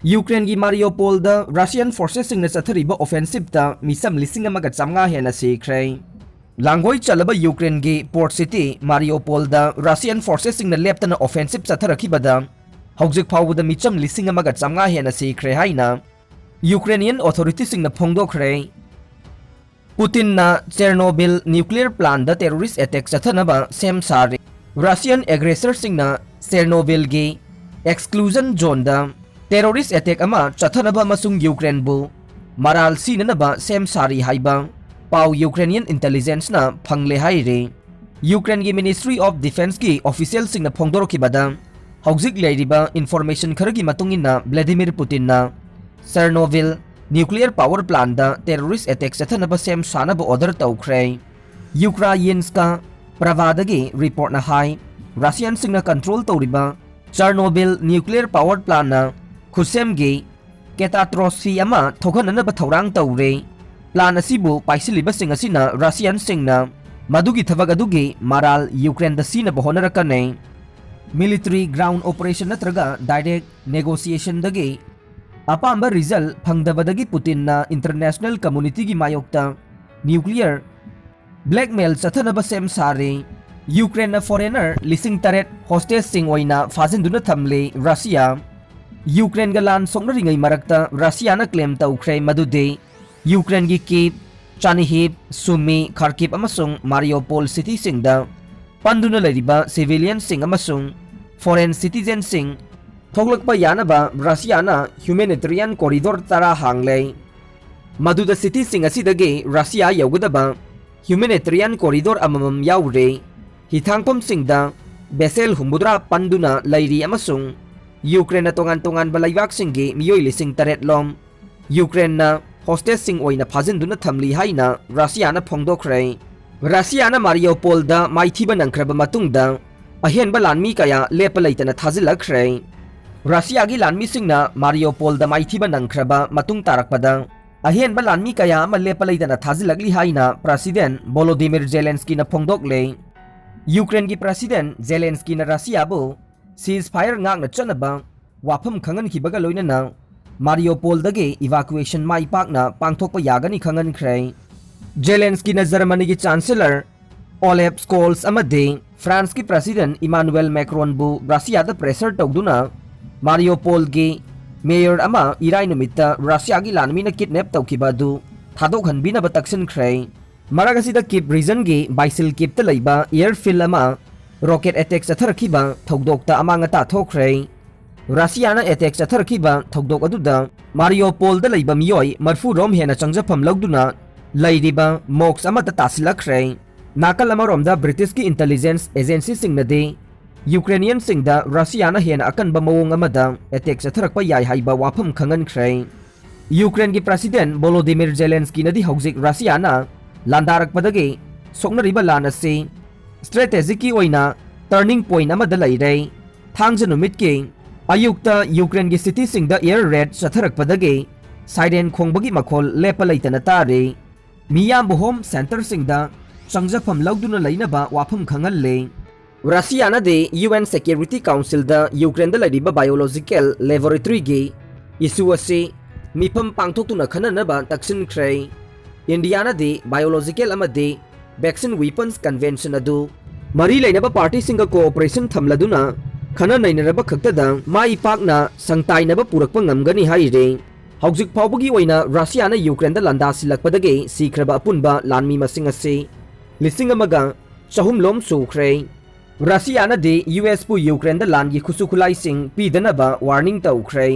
Ukraine की Mariupol द Russian forces सिंगना चथरिबा ऑफेंसिव ता मिसम लिसिंग अमगा चमगा हेना सीख्रे लांगोई चलबा यूक्रेन की पोर्ट सिटी मारियोपोल द रशियन फोर्सेस सिंगना लेप्तना ऑफेंसिव चथरखिबदा हौजिक फावबदा मिचम लिसिंग अमगा चमगा हेना सीख्रे हाइना यूक्रेनियन ऑथोरिटी सिंगना फोंगदोखरे पुतिन ना चेर्नोबिल न्यूक्लियर प्लांट द टेररिस्ट अटैक चथनबा सेम सारे रशियन एग्रेसर सिंगना चेर्नोबिल की एक्सक्लूजन जोन द टेररिस्ट अटैक अमा चथनबा मसुंग यूक्रेन बु मराल सीननबा सेम सारी हाइबा पाव यूक्रेनियन इंटेलिजेंस ना फंगले हाइरे यूक्रेन की मिनिस्ट्री ऑफ डिफेंस की ऑफिशियल सिंगना फोंगदोरखिबदा हौजिक लेरिबा इंफॉर्मेशन खरगी मतुंगिना व्लादिमीर पुतिन ना चेर्नोबिल न्यूक्लियर पावर प्लांट दा टेररिस्ट अटैक चथनबा सेम सानबा ऑर्डर तौख्रे यूक्राइनियंस का प्रवादगी रिपोर्ट ना हाई रशियन सिंगना कंट्रोल तौरिबा चेर्नोबिल न्यूक्लियर पावर प्लांट ना खुसेमगी कैटास्ट्रोफी अमा थोखननबा थौरांग तौरे प्लान असिबु पाइसिलिबसिंग असिना रशियन सिंगना मदुगी थबक अदुगी माराल यूक्रेन द सीना बहोनरकने मिलिट्री ग्राउंड ऑपरेशन नत्रगा डायरेक्ट नेगोशिएशन दगी अपांबा रिजल्ट फंगदबदगी पुतिन ना इंटरनेशनल कम्युनिटी की मायोक्ता न्यूक्लियर ब्लैकमेल चथनबा सेम सारे यूक्रेन फॉरेनर लिसिंग तरेट होस्टेज सिंग ओइना फाजिंदुना थमले रशिया यूक्रेन गलान सोंगरिंगै मरक्ता रशिया ना क्लेम तौख्रे मदुदे यूक्रेन की कीप चानिहिब सुमी खार्किव अमसुंग मारियोपोल सिटी सिंगदा पंदुना लरिबा सिविलियन सिंग अमसुंग फॉरेन सिटीजन सिंग थोगलकपा यानबा रशिया ना ह्यूमैनिटेरियन कॉरिडोर तरा हांगले मदुदा सिटी सिंग असिदगे रशिया यौगदबा ह्यूमैनिटेरियन कॉरिडोर अममम याउरे हिथांगपम सिंगदा बेसेल हुमुद्रा पंदुना लैरी अमसुंग यूक्रेन तोंगान तोंगान बलाइवाक सिंगी मियोय लिसिंग तरेट लोम यूक्रेन ना होस्टेज सिंग ओइना फाजिंदुना थमली हाइना रशिया ना फोंगदोखरे रशिया ना मारियोपोल दा माइथीबा नंख्रबा मतुंगदा अहेनबा लानमी कया लेप लैतना थाजिलखरे रशिया की लानमी सिंगना मारियोपोल दा माइथीबा नंख्रबा मतुंग तारकपदा अहेनबा लानमी कया अमा लेप लैतना थाजिलगली हाइना प्रेसिडेंट वोलोदिमिर जेलेंस्की ना फोंगदोकले यूक्रेन की प्रेसिडेंट जेलेंस्की ना रशिया बु सीज फायर ngang चनबा वाफम खंगनखिबगा लोइनना मारियोपोल दगे इवैक्यूएशन माई पाकना पांगथोकपा यागनी खंगनख्रे जेलेंस्की ना जर्मनी की चांसलर ओलेफ स्कोल्स अमदे फ्रांस की प्रेसिडेंट इमानुएल मैक्रोन बु रशिया दा प्रेशर तौदुना मारियोपोल के मेयर अमा इराई नुमित्ता रशिया की लानमी ना किडनैप तौखिबादु थादोखनबिनबा तक्सनख्रे मरागसिदा किप रीजन की बाइसिल किप ता लैबा एयरफील्ड अमा रॉकेट अटैक चथरखिबा थौदोकता अमांगता थोख्रे रशिया ना अटैक चथरखिबा थौदोक अदुदा मारियोपोल दा लैबा मियोय मरफू रोम हेना चंगजफम लौदुना लैरिबा मोक्स अमता तासिलखरे नाकल अमरोमदा ब्रिटिश की इंटेलिजेंस एजेंसी सिंगनदे यूक्रेनियन सिंगदा रशिया ना हेना अकनबा मवोंग अमदा अटैक चथरखपा याय हाइबा वाफम खंगनख्रे यूक्रेन की प्रेसिडेंट वोलोदिमिर जेलेंस्की नदी हौजिक रशिया ना लांदारकपदगे सोकनरिबा लानसे स्ट्रेटेजिक की ओइना टर्निंग पॉइंट अमदा लैरे थांगज नुमित के अयुक्ता यूक्रेन की सिटी सिंगदा एयर रेड चथरकपदगे साइरेन खोंगबगी मखोल लेप लैतना तारे मियाम होम सेंटर सिंगदा चंगजफम लौदुना लैनबा वाफम खंगल्ले रशिया ना दे यूएन सिक्योरिटी काउंसिल दा यूक्रेन दा लैरिबा बायोलॉजिकल लैबोरेटरी गे इशू असे मिफम पांगथोकतुना खननबा तक्सिनख्रे इंडिया ना दे बायोलॉजिकल अमदे वैक्सीन वेपन्स कन्वेंशन अदु मरी लेनबा पार्टी सिंगा कोऑपरेशन थमलदुना खना नैनरबा खक्तदा माई पाकना संगताइनबा पुरकपा ngamgani हाइरे हौजिक फावबगी ओइना रशिया ना यूक्रेन दा लंदासिलकपदगे सीख्रबा अपुनबा लानमी मसिंग असे लिसिंग अमगा चहुम लोम सुख्रे रशिया ना दे यूएस पु यूक्रेन दा लानगी खुसुखुलाई सिंग पीदनबा वार्निंग तौख्रे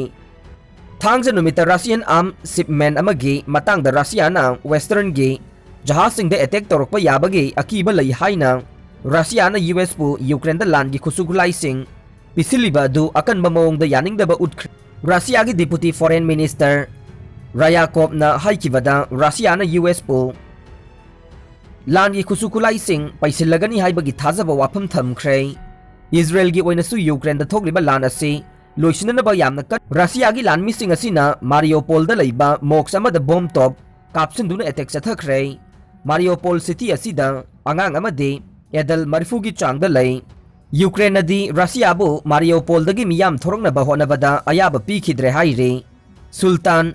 थांगज नुमिता रशियन आर्म शिपमेंट अमगी मतंगदा रशिया ना वेस्टर्न गे जहाज सिंह दे अटैक तौरकपा याबगे अकीबा लई हाइना रशिया ना यूएस पु यूक्रेन दा लानगी खुसुखुलाई सिंग पिसिलिबा दु अकनबा मवोंगदा यानिंगदबा उठख्रे रशिया की डिप्यूटी फॉरेन मिनिस्टर रायाकोव ना हाइकिबदा रशिया ना यूएस पु लानगी खुसुखुलाई सिंग पैसिलगनी हाइबगी थाजबा वाफम थमख्रे इजराइल की ओइनसु यूक्रेन दा थोकलिबा लान असे लोइसिननबा यामना कट रशिया की लानमी सिंग असिना मारियोपोल दा लैबा मोक्स अमदा बॉम्ब टॉप कापसिनदुना अटैक चथख्रे मारियोपोल सिटी असिदा अंगांग अमदे एदल मरफू की चांगदा लई यूक्रेनदी रशियाबु मारियोपोलदगी मियाम थोरंगनबा होनबदा अयाबा पीखिद्रे हाइरे सुल्तान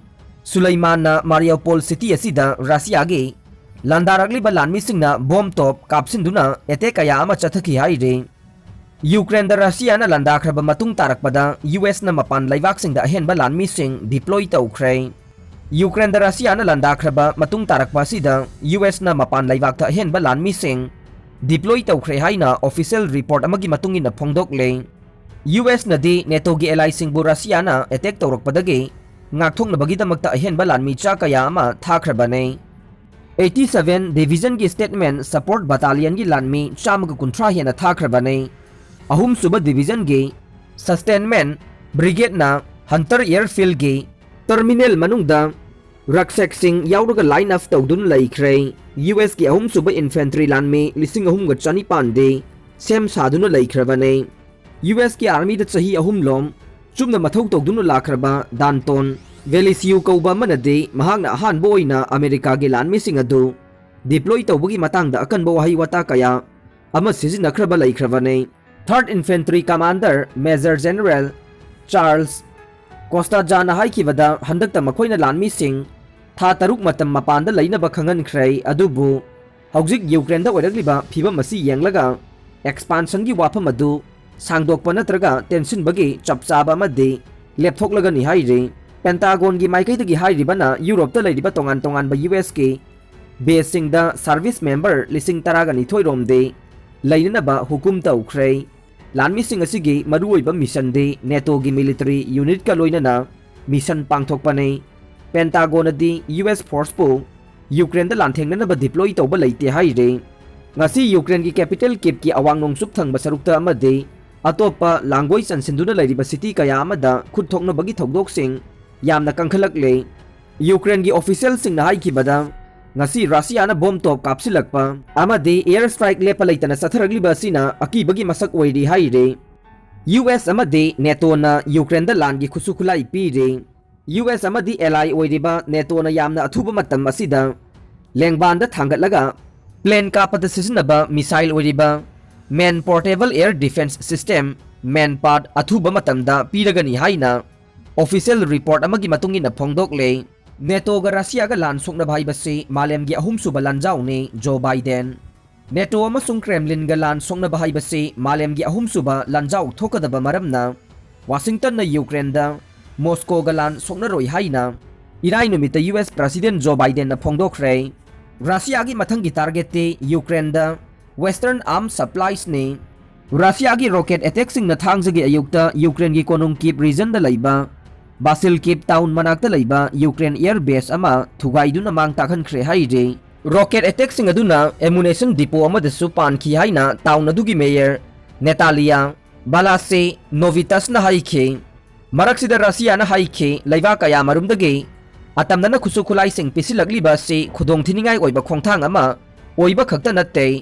सुलेमानना मारियोपोल सिटी असिदा रशियागी लांदारगलिबा लानमिसिंगना बॉम्ब टॉप कापसिंदुना एटेक कया अमा चथकी हाइरे यूक्रेन द रशियाना लांदाख्रबा मतुंग तारकपदा यूएस ना मपान लैवाकसिंगदा अहेनबा लानमिसिंग डिप्लॉय तौख्रे यूक्रेन द रशियाना लांदाख्रबा मतुंग तारकपासिदा यूएस ना मपान लैवाकता अहेनबा लानमिसिंग डिप्लॉय तौख्रे हाइना ऑफिशियल रिपोर्ट अमगी मतुंगिना फोंदोकले यूएस नदी नेटो गी एलाई सिंगबु रशियाना अटैक तौरकपदगी ngakthongnabagidamagta ahenba lanmicha kaya ama thakrabane 87 division ki statement support battalion ki lanmi chamaga kunthra hena thakrabane Ahumsuba division ki sustainment brigade na hunter airfield ki terminal manungda rakshak sing yauraga line up tawdun laikhre US ki Ahumsuba infantry lanmi lising ahum ga chani pande sem saduna laikhrabane US ki army da chahi ahum lom chumna mathau tawdun lakraba danton velisiu kauba manade mahangna ahan boina america ge lan missing adu deploy tawbugi matangda akan bo wahi wata kaya ama sizina khraba laikhrabane 3rd infantry commander major general charles costa jana haikibada handakta makoina lan missing tha taruk matam mapanda laina ba khangan khrai adubu haujik ukraine da oiragliba phiba masi yenglaga expansion gi wafam adu sangdokpa natraga tension bagi chapchaba made lepthoklaga ni haire Pentagon gi maikai gi hairibana Europe ta leiriba tongan ba US ki basing da service member lising taraga ni thoirom de lainana ba hukum ta ukhrei lanmi sing asigi marui ba mission de NATO gi military unit ka loinana mission pangthok pane Pentagon di US force po Ukraine da lanthengna ba deploy to ba leite haire ngasi Ukraine gi capital Kyiv ki awang nong sup thang ba sarukta amade atopa langoi chansinduna leiriba city kaya amada khut thokna bagi thokdok sing yamna kangkhalak le Ukraine gi official sing na haikibada ngasi Russia na bomb top kapsilakpa amade air strike lepa leitana satharagli basina akibagi masak oiri haire US amade NATO na Ukraine da land gi khusukhulai pire US amadi ally oiriba NATO na yamna athuba matam asida lengban da thangatlaga plane kapata sisinaba missile oiriba man portable air defense system manpad athuba matamda piragani haina official report amagi matungina phongdokle NATO ga Russia ga lan sokna bhai basi Malemgi Ahumsuba Lanjaoni Joe Biden NATO amasung Kremlin ga lan sokna bhai basi Malemgi Ahumsuba Lanjau thokadaba maramna Washington na Ukraine da Moscow ga lan sokna roi haina irai numita US President Joe Biden na phongdokre Russia gi mathangi target te Ukraine da Western arms supplies ne Russia gi rocket attack sing na thangjagi ayukta Ukraine gi konung Kyiv region da laiba Basil Kyiv town manakta laiba Ukraine air base ama thugaiduna mang takhan khre haire rocket attack sing aduna ammunition depot ama desu pan khi haina town adugi mayor Natalia Balase Novitas na haike maraksida Russia na haike laiba kaya marumdage atamna na khusukhulai sing pisilagli ba se khudong thiningai oiba khongthang ama oiba khakta natte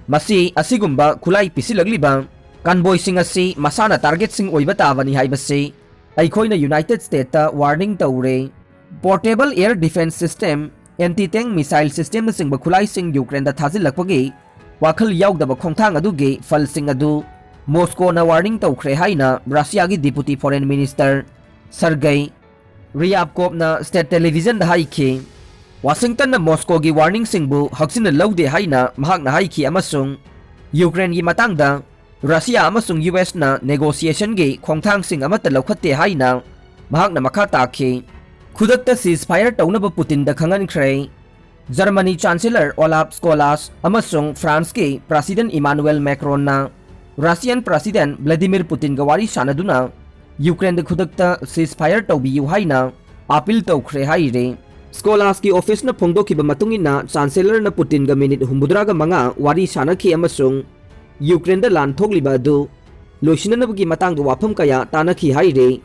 masi asigumba khulai pisilagliba kanboy sing asi masana target sing oiba tawani haibase aikhoina United States ta warning taure portable air defense system anti-tank missile system na singba khulai sing Ukraine da thajilakpagi wakhal yaugdaba khongthang aduge fal sing adu Moscow na warning taukhre haina Russia gi deputy foreign minister Sergei Ryabkov na state television da haike Washington na Moscow gi warning singbu haksina laude haina mahak na haiki amasung Ukraine gi matangda Russia amasung US na negotiation gi khongthang sing amata laukhatte haina mahak na makha takhi khudakta ceasefire taunaba Putin da khangan khrei Germany Chancellor Olaf Scholz amasung France gi President Emmanuel Macron na Russian President Vladimir Putin ga wari sanaduna Ukraine da khudakta ceasefire taubiyu haina appeal taukhre haire Scholz ki office na phongdokiba matungina Chancellor na Putin ga minute humbudra ga manga wari sanakhi amasung Ukraine da lan thokliba adu loisinanabagi matang ga wafam kaya tanakhi haire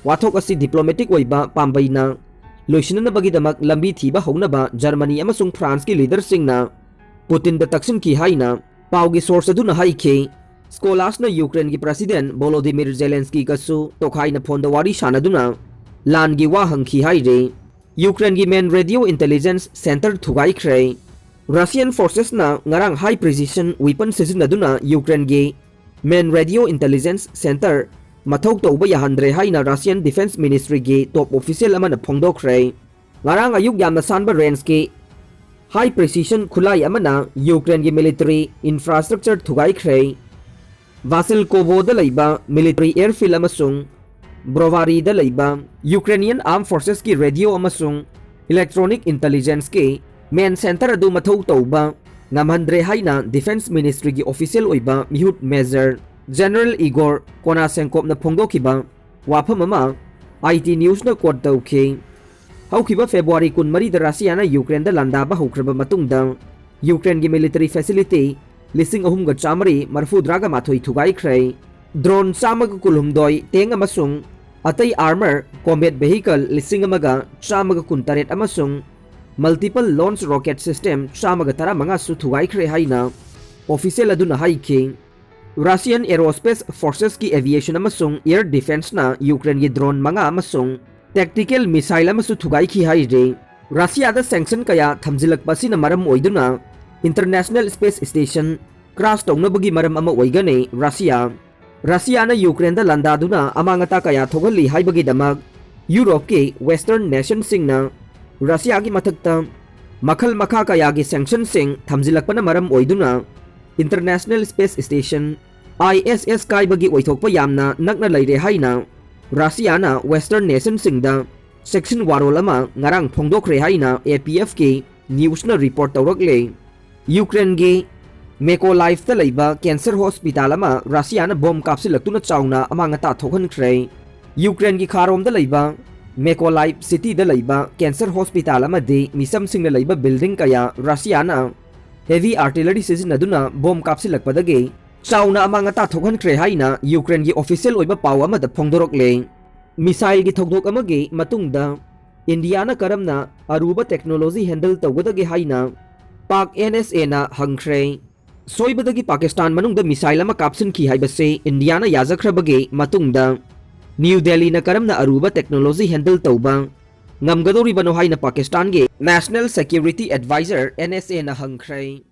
wathok asi diplomatic oiba pambaina loisinanabagi damak lambi thiba hounaba Germany amasung France ki leader singna Putin da taksin ki haina pawgi source adu na haike Scholz na Ukraine ki President Volodymyr Zelensky kasu tokhai na phone da wari sanaduna lan gi wa hangki haire Ukraine gi main radio intelligence center thugai khrei Russian forces na ngarang high precision weapon sisinaduna Ukraine gi main radio intelligence centre मथौ तौबा याहंद्रे हाइना Russian defence ministry की top official अमन फोंदोखरे ngarang ayuk yamna sanba range ki high precision khulai amana Ukraine ki military infrastructure thugai khrei Vasil Kovo da leiba military airfield amasung Brovary da leiba Ukrainian Armed Forces ki radio amasung electronic intelligence ki main center adu mathau tauba ngamhandre haina defense ministry ki official oiba mihut major General Igor Konasenkov na phongdokiba wafam ama IT news na quote tauki Haukiba February 13 da Russia na Ukraine da landaba haukraba matungda Ukraine ki military facility lising ahum ga chamari marfudraga mathoi thugai khrei drone samag kulhumdoi teng amasung atai armor combat vehicle lising amaga chamaga kuntaret amasung multiple launch rocket system chamaga tara manga su thugai khrei haina official aduna haiki Russian aerospace forces ki aviation amasung air defense na Ukraine ki drone manga amasung tactical missile amasu thugai ki haire Russia da sanction kaya thamjilak pasina maram oiduna international space station crash tongnabagi maram ama oigane Russia na Ukraine da landaduna amangata kaya thogali haibagi damak Europe ke western nation singna Russia ki mathakta makhal makha kaya gi sanction sing thamjilak pana maram oiduna international space station ISS kai bagi oithokpa yamna nakna leire haina Russia na western nation singda section warol ama ngarang phongdokre haina APF ki news na report tawrakle Ukraine gi Mykolaiv ta leiba cancer hospital ama Russia na bomb kapsilaktuna chauna amanga ta thokhan khrei Ukraine gi kharom da leiba Mykolaiv city da leiba cancer hospital ama de misam sing na leiba building kaya Russia na heavy artillery sizinaduna bomb kapsilakpadage chauna amanga ta thokhan kre haina Ukraine gi official oiba paw ama da phongdorok le missile gi thokdok amagi matungda India na karamna aruba technology handle tawgadage haina Pak NSA na hangkhre soibadagi Pakistan manungda missile ama kapsin ki haibase India na yajakhrabage matungda New Delhi na karamna aruba technology handle tawba ngamgadori bano haina Pakistan ge National Security Advisor NSA na hangkhre